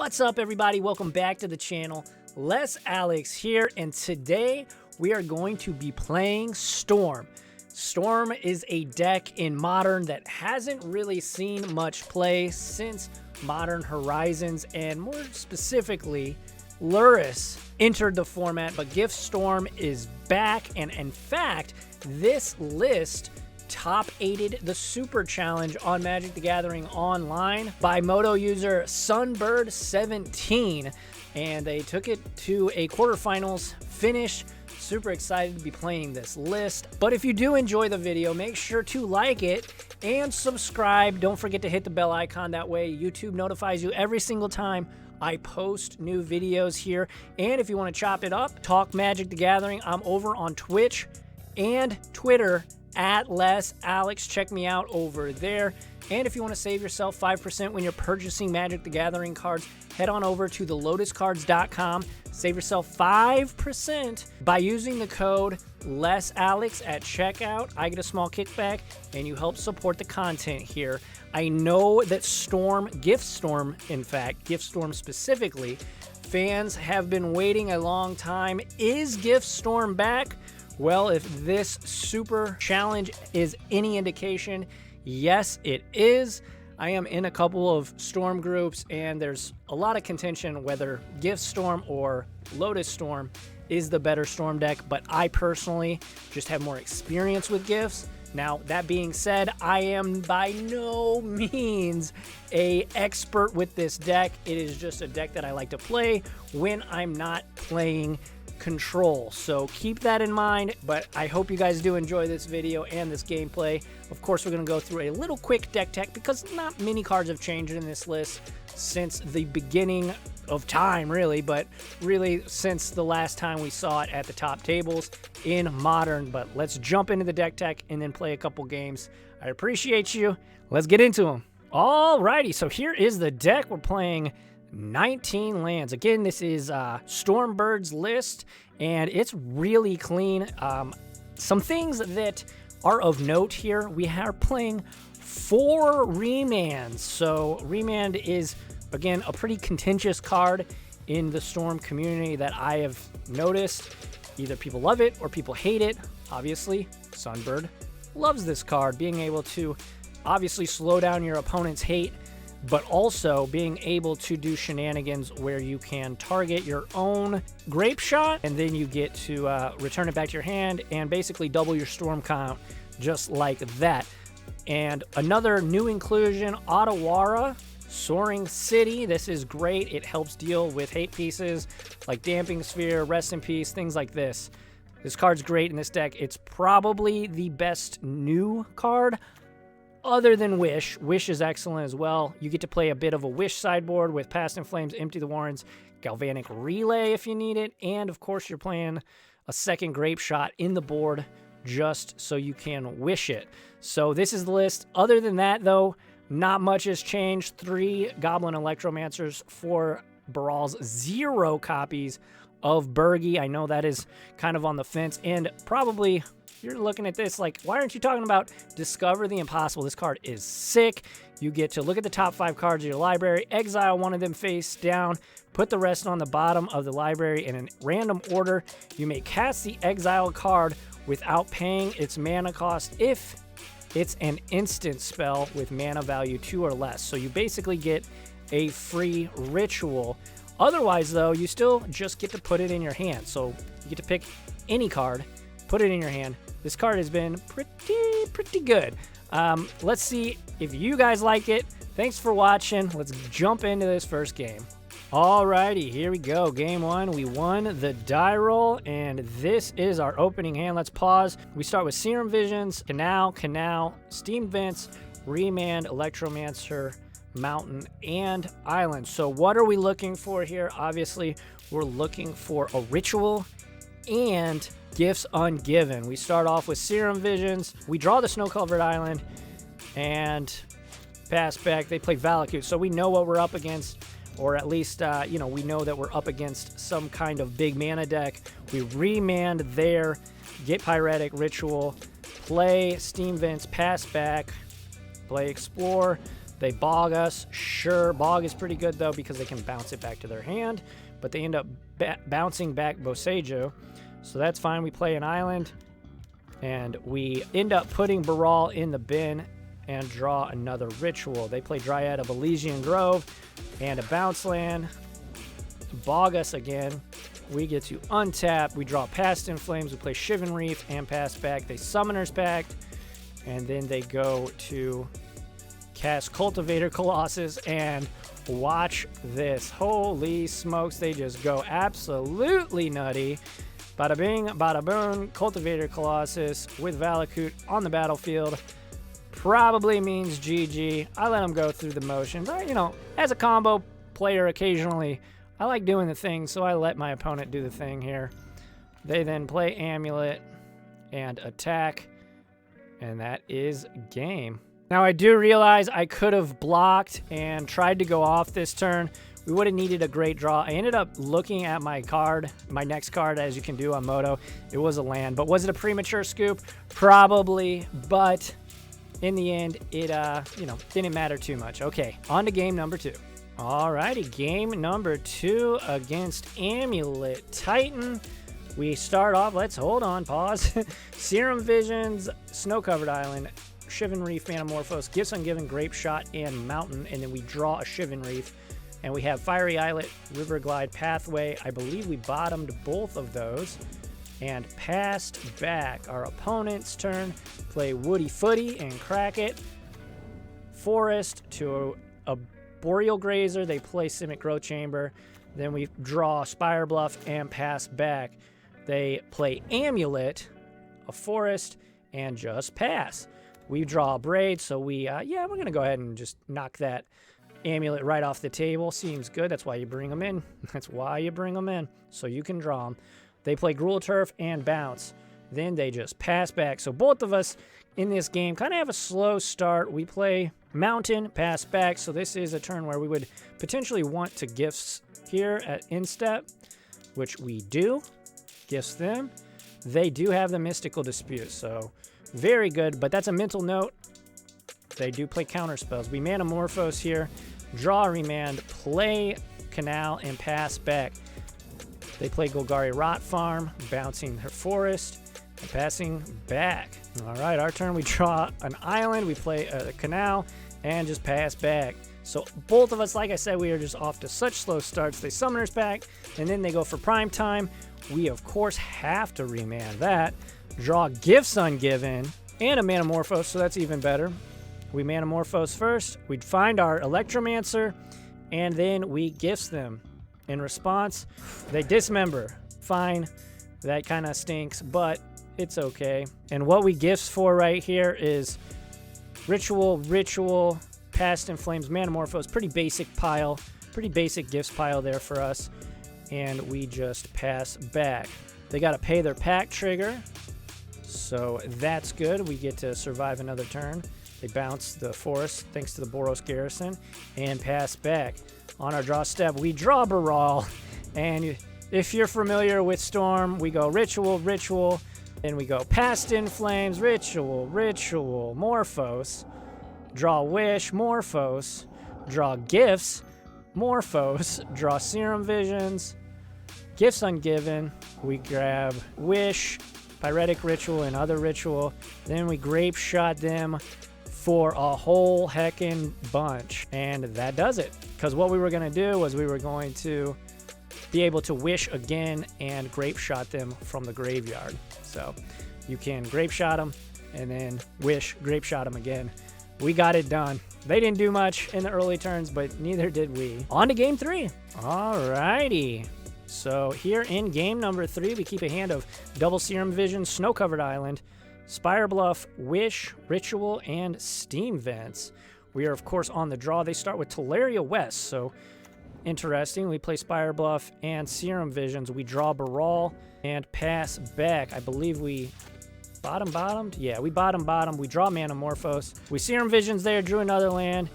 What's up, everybody? Welcome back to the channel. Les Alex here, and today we are going to be playing Storm. Storm is a deck in Modern that hasn't really seen much play since Modern Horizons, and more specifically, Luris entered the format, but Gift Storm is back, and in fact, this list top-aided the Super Challenge on Magic the Gathering Online by Moto user Sunbird17, and they took it to a quarterfinals finish. Super excited to be playing this list. But if you do enjoy the video, make sure to like it and subscribe. Don't forget to hit the bell icon. That way YouTube notifies you every single time I post new videos here. And if you want to chop it up, talk Magic the Gathering, I'm over on Twitch and Twitter at Les Alex. Check me out over there. And if you want to save yourself 5% when you're purchasing Magic the Gathering cards, head on over to thelotuscards.com. Save yourself 5% by using the code LesAlex at checkout. I get a small kickback, and you help support the content here. I know that Gift Storm specifically, fans have been waiting a long time. Is Gift Storm back? Well, if this Super Challenge is any indication, yes, it is. I am in a couple of Storm groups, and there's a lot of contention whether Gift Storm or Lotus Storm is the better Storm deck, but I personally just have more experience with Gifts. Now, that being said, I am by no means an expert with this deck. It is just a deck that I like to play when I'm not playing Control, so keep that in mind. But I hope you guys do enjoy this video and this gameplay. Of course, we're going to go through a little quick deck tech because not many cards have changed in this list since the beginning of time, really, but really since the last time we saw it at the top tables in Modern. But let's jump into the deck tech and then play a couple games. I appreciate you. Let's get into them. Alrighty, so here is the deck. We're playing 19 lands. Again, this is Stormbird's list, and it's really clean. Some things that are of note here: we are playing 4 remands. So remand is, again, a pretty contentious card in the Storm community that I have noticed. Either people love it or people hate it. Obviously, Sunbird loves this card, being able to obviously slow down your opponent's hate, but also being able to do shenanigans where you can target your own grape shot, and then you get to return it back to your hand and basically double your storm count just like that. And another new inclusion, Otawara, Soaring City. This is great. It helps deal with hate pieces like Damping Sphere, Rest in Peace, things like this. This card's great in this deck. It's probably the best new card other than Wish. Wish is excellent as well. You get to play a bit of a Wish sideboard with Past in Flames, Empty the Warrens, Galvanic Relay if you need it, and of course you're playing a second Grape Shot in the board just so you can wish it. So this is the list. Other than that, though, not much has changed. 3 Goblin Electromancers, 4 Barals, 0 copies of Burgi. I know that is kind of on the fence, and probably you're looking at this like, why aren't you talking about Discover the Impossible? This card is sick. You get to look at the top 5 cards of your library, exile one of them face down, put the rest on the bottom of the library in a random order. You may cast the exile card without paying its mana cost if it's an instant spell with mana value 2 or less. So you basically get a free ritual. Otherwise, though, you still just get to put it in your hand. So you get to pick any card, put it in your hand. This card has been pretty good. Let's see if you guys like it. Thanks for watching. Let's jump into this first game. Alrighty, here we go. Game 1, we won the die roll, and this is our opening hand. Let's pause. We start with Serum Visions, Canal, Steam Vents, Remand, Electromancer, Mountain, and Island. So what are we looking for here? Obviously, we're looking for a ritual and Gifts Ungiven. We start off with Serum Visions. We draw the Snow-Covered Island and pass back. They play Valakut, so we know what we're up against, or at least, we know that we're up against some kind of big mana deck. We remand there, get Pyretic Ritual, play Steam Vents, pass back, play Explore, They bog us. Sure, bog is pretty good, though, because they can bounce it back to their hand. But they end up bouncing back Boseiju. So that's fine. We play an island. And we end up putting Baral in the bin and draw another ritual. They play Dryad of Elysian Grove and a bounce land. Bog us again. We get to untap. We draw Past in Flames. We play Shivan Reef and pass back. They Summoner's Pact. And then they go to cast Cultivator Colossus, and watch this. Holy smokes, they just go absolutely nutty. Bada bing, bada boom. Cultivator Colossus with Valakut on the battlefield probably means GG. I let them go through the motion, but you know, as a combo player occasionally, I like doing the thing, so I let my opponent do the thing here. They then play Amulet and attack, and that is game. Now, I do realize I could have blocked and tried to go off this turn. We would have needed a great draw. I ended up looking at my card, my next card, as you can do on Moto. It was a land, but was it a premature scoop? Probably, but in the end, it didn't matter too much. Okay, on to game number 2. Alrighty, game number 2 against Amulet Titan. We start off, let's hold on, pause. Serum Visions, Snow-Covered Island, Shivan Reef, Manamorphose, Gifts Ungiven, Grape Shot, and Mountain, and then we draw a Shivan Reef. And we have Fiery Islet, River Glide, Pathway. I believe we bottomed both of those and passed back. Our opponent's turn, play Woody Footy and crack it. Forest to a Boreal Grazer. They play Simic Growth Chamber. Then we draw Spire Bluff and pass back. They play Amulet, a Forest, and just pass. We draw a Braid, so we're going to go ahead and just knock that Amulet right off the table. Seems good. That's why you bring them in. That's why you bring them in, so you can draw them. They play Gruul Turf and bounce. Then they just pass back. So both of us in this game kind of have a slow start. We play Mountain, pass back. So this is a turn where we would potentially want to gifts here at instep, which we do. Gifts them. They do have the Mystical Dispute, so very good, but that's a mental note. They do play counter spells. We Manamorphose here, draw a Remand, play Canal, and pass back. They play Golgari Rot Farm, bouncing her Forest, and passing back. All right, our turn, we draw an island, we play a Canal, and just pass back. So both of us, like I said, we are just off to such slow starts. They Summoners Pact, and then they go for Prime Time. We, of course, have to Remand that. Draw Gifts Ungiven and a Manamorphose, so that's even better. We Manamorphose first. We'd find our Electromancer, and then we Gifts them. In response, they Dismember. Fine. That kind of stinks, but it's okay. And what we Gifts for right here is Ritual, Past in Flames, Manamorphose. Pretty basic pile. Pretty basic Gifts pile there for us. And we just pass back. They got to pay their pack trigger, so that's good. We get to survive another turn. They bounce the Forest thanks to the Boros Garrison and pass back. On our draw step, we draw Baral, and if you're familiar with Storm, we go Ritual, then we go Past in Flames, Ritual, Morphos, draw Wish, Morphos, draw Gifts, Morphos, draw Serum Visions, Gifts Ungiven, we grab Wish, Pyretic Ritual, and other Ritual, then we Grape Shot them for a whole heckin' bunch, and that does it. Because what we were going to do was we were going to be able to Wish again and Grape Shot them from the graveyard. So you can Grape Shot them and then Wish, Grape Shot them again. We got it done. They didn't do much in the early turns, but neither did we. On to game 3. Alrighty. So here in game number 3, we keep a hand of Double Serum Vision, Snow-Covered Island, Spire Bluff, Wish, Ritual, and Steam Vents. We are, of course, on the draw. They start with Teleria West, so interesting. We play Spire Bluff and Serum Visions. We draw Baral and pass back. I believe we bottomed? Yeah, we bottomed. We draw Manamorphose. We Serum Visions there, drew another land,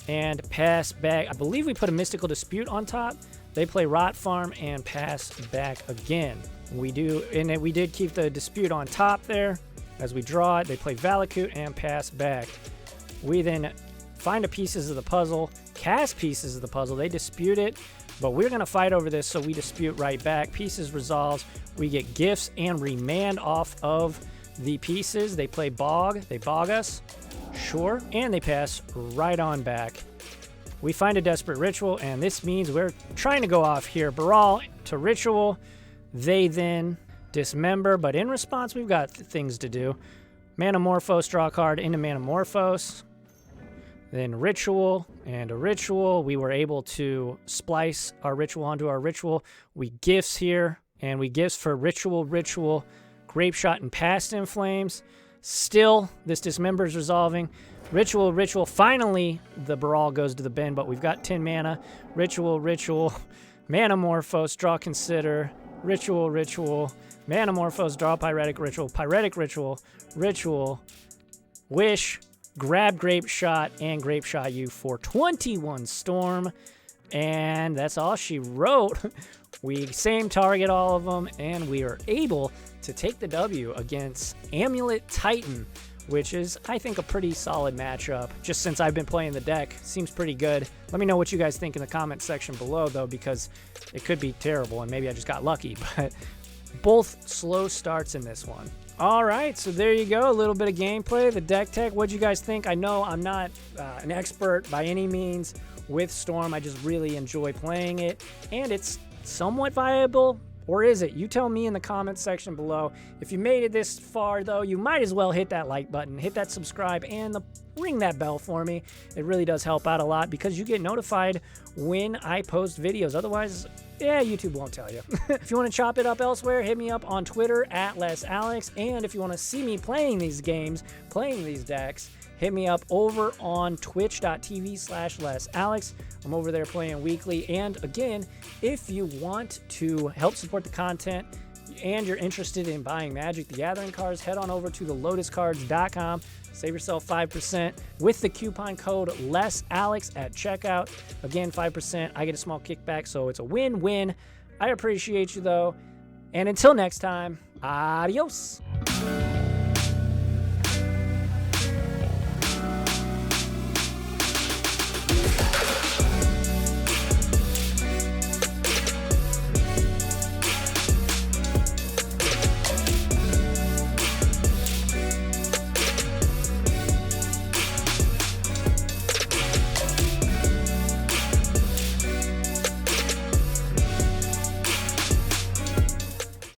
and pass back. I believe we put a Mystical Dispute on top. They play Rot Farm and pass back again. We do, and then we did keep the Dispute on top there. As we draw it, they play Valakut and pass back. We then find the pieces of the puzzle, cast pieces of the puzzle. They dispute it, but we're going to fight over this, so we dispute right back. Pieces resolves. We get gifts and remand off of the pieces. They play bog. They bog us. Sure. And they pass right on back. We find a desperate ritual, and this means we're trying to go off here. Baral to ritual. They then dismember, but in response, we've got things to do. Manamorphose, draw a card into Manamorphose. Then ritual and a ritual. We were able to splice our ritual onto our ritual. We gifts here, and we gifts for ritual, grape shot, and past in flames. Still, this dismember is resolving. Ritual. Finally, the Baral goes to the bin, but we've got 10 mana. Ritual. Manamorphose, draw, consider. Ritual. Manamorphose, draw, pyretic ritual. Wish, grab grape shot, and grape shot you for 21 storm. And that's all she wrote. We same target all of them, and we are able to take the W against Amulet Titan, which is, I think, a pretty solid matchup. Just since I've been playing the deck, seems pretty good. Let me know what you guys think in the comment section below, though, because it could be terrible, and maybe I just got lucky, but both slow starts in this one. All right, so there you go, a little bit of gameplay, the deck tech. What'd you guys think? I know I'm not an expert by any means with Storm. I just really enjoy playing it, and it's somewhat viable. Or is it? You tell me in the comments section below. If you made it this far, though, you might as well hit that like button, hit that subscribe, and ring that bell for me. It really does help out a lot because you get notified when I post videos. Otherwise, yeah, YouTube won't tell you. If you want to chop it up elsewhere, hit me up on Twitter at LessAlex. And if you want to see me playing these games, playing these decks, hit me up over on twitch.tv/LessAlex. I'm over there playing weekly. And again, if you want to help support the content and you're interested in buying Magic the Gathering cards, head on over to thelotuscards.com. Save yourself 5% with the coupon code LessAlex at checkout. Again, 5%. I get a small kickback, so it's a win-win. I appreciate you, though. And until next time, adios.